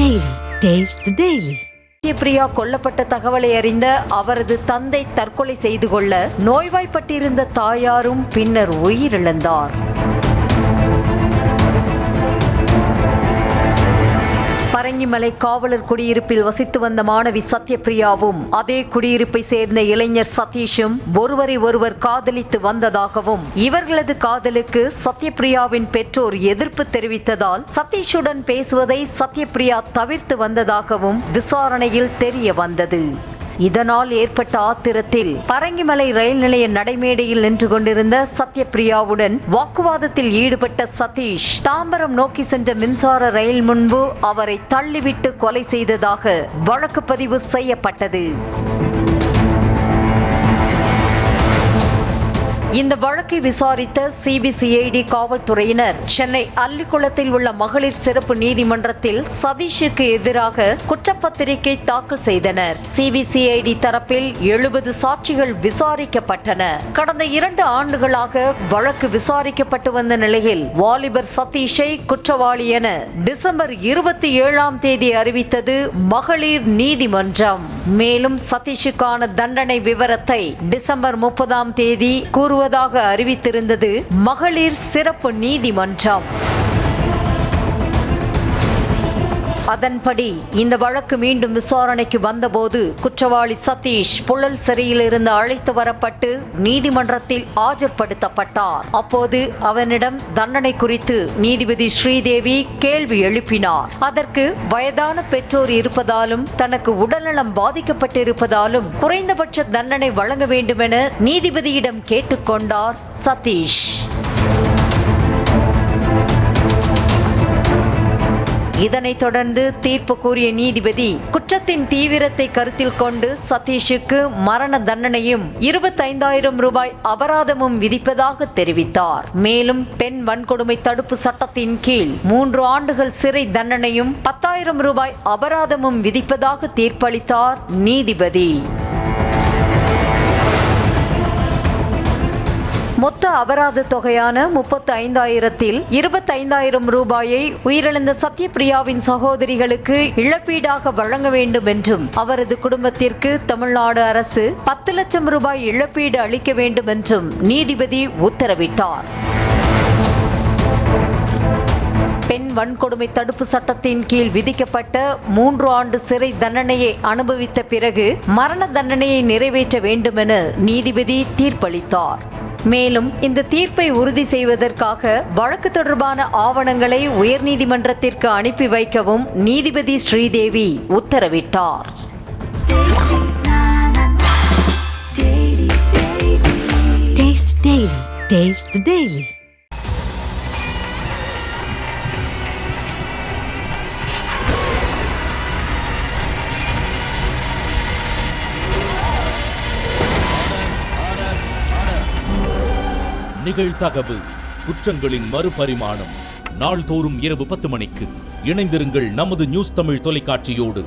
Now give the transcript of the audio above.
Daily. Taste the Daily. Sathyapriya கொல்லப்பட்ட தகவலை அறிந்த அவரது தந்தை தற்கொலை செய்து கொள்ள நோய்வாய்ப்பட்டிருந்த தாயாரும் பின்னர் உயிரிழந்தார். பரங்கிமலை காவலர் குடியிருப்பில் வசித்து வந்த மாணவி சத்யபிரியாவும் அதே குடியிருப்பை சேர்ந்த இளைஞர் சதீஷும் ஒருவரை ஒருவர் காதலித்து வந்ததாகவும் இவர்களது காதலுக்கு சத்யபிரியாவின் பெற்றோர் எதிர்ப்பு தெரிவித்ததால் சதீஷுடன் பேசுவதை சத்யபிரியா தவிர்த்து வந்ததாகவும் விசாரணையில் தெரிய வந்தது. இதனால் ஏற்பட்ட ஆத்திரத்தில் பரங்கிமலை ரயில் நிலைய நடைமேடையில் நின்று கொண்டிருந்த சத்யபிரியாவுடன் வாக்குவாதத்தில் ஈடுபட்ட சதீஷ் தாம்பரம் நோக்கி சென்ற மின்சார ரயில் முன்பு அவரை தள்ளிவிட்டு கொலை செய்ததாக வழக்கு பதிவு செய்யப்பட்டது. இந்த வழக்கை விசாரித்த சிபிசிஐடி காவல்துறையினர் சென்னை அல்லிக்குளத்தில் உள்ள மகளிர் சிறப்பு நீதிமன்றத்தில் சதீஷுக்கு எதிராக குற்றப்பத்திரிகை தாக்கல் செய்தனர். சிபிசிஐடி தரப்பில் 70 சாட்சிகள் விசாரிக்கப்பட்டன. கடந்த 2 ஆண்டுகளாக வழக்கு விசாரிக்கப்பட்டு வந்த நிலையில் வாலிபர் சதீஷை குற்றவாளி என டிசம்பர் 27ஆம் தேதி அறிவித்தது மகளிர் நீதிமன்றம். மேலும் சதீஷுக்கான தண்டனை விவரத்தை டிசம்பர் 30ஆம் தேதி கூறுவதாக அறிவித்திருந்தது மகளிர் சிறப்பு நீதிமன்றம். அதன்படி இந்த வழக்கு மீண்டும் விசாரணைக்கு வந்தபோது குற்றவாளி சதீஷ் புழல் சிறையில் இருந்து அழைத்து வரப்பட்டு நீதிமன்றத்தில் ஆஜர்படுத்தப்பட்டார். அப்போது அவனிடம் தண்டனை குறித்து நீதிபதி ஸ்ரீதேவி கேள்வி எழுப்பினார். அதற்கு வயதான பெற்றோர் இருப்பதாலும் தனக்கு உடல்நலம் பாதிக்கப்பட்டிருப்பதாலும் குறைந்தபட்ச தண்டனை வழங்க வேண்டுமென நீதிபதியிடம் கேட்டுக்கொண்டார் சதீஷ். இதனைத் தொடர்ந்து தீர்ப்பு கூறிய நீதிபதி குற்றத்தின் தீவிரத்தை கருத்தில் கொண்டு சதீஷுக்கு மரண தண்டனையும் 25,000 ரூபாய் அபராதமும் விதிப்பதாக தெரிவித்தார். மேலும் பெண் வன்கொடுமை தடுப்பு சட்டத்தின் கீழ் 3 ஆண்டுகள் சிறை தண்டனையும் 10,000 ரூபாய் அபராதமும் விதிப்பதாக தீர்ப்பளித்தார் நீதிபதி. மொத்த அபராத தொகையான 35,000-ல் 25,000 ரூபாயை உயிரிழந்த சத்யபிரியாவின் சகோதரிகளுக்கு இழப்பீடாக வழங்க வேண்டும் என்றும் அவரது குடும்பத்திற்கு தமிழ்நாடு அரசு 10 லட்சம் ரூபாய் இழப்பீடு அளிக்க வேண்டும் என்றும் நீதிபதி உத்தரவிட்டார். பெண் வன்கொடுமை தடுப்பு சட்டத்தின் கீழ் விதிக்கப்பட்ட 3 ஆண்டு சிறை தண்டனையை அனுபவித்த பிறகு மரண தண்டனையை நிறைவேற்ற வேண்டும் என நீதிபதி தீர்ப்பளித்தார். மேலும் இந்த தீர்ப்பை உறுதி செய்வதற்காக வழக்கு தொடர்பான ஆவணங்களை உயர்நீதிமன்றத்திற்கு அனுப்பி வைக்கவும் நீதிபதி ஸ்ரீதேவி உத்தரவிட்டார். Taste Daily. Taste the Daily. நிகழ்தகவு குற்றங்களின் மறுபரிமாணம் நாள்தோறும் இரவு 10 மணிக்கு இணைந்திருங்கள் நமது நியூஸ் தமிழ் தொலைக்காட்சியோடு.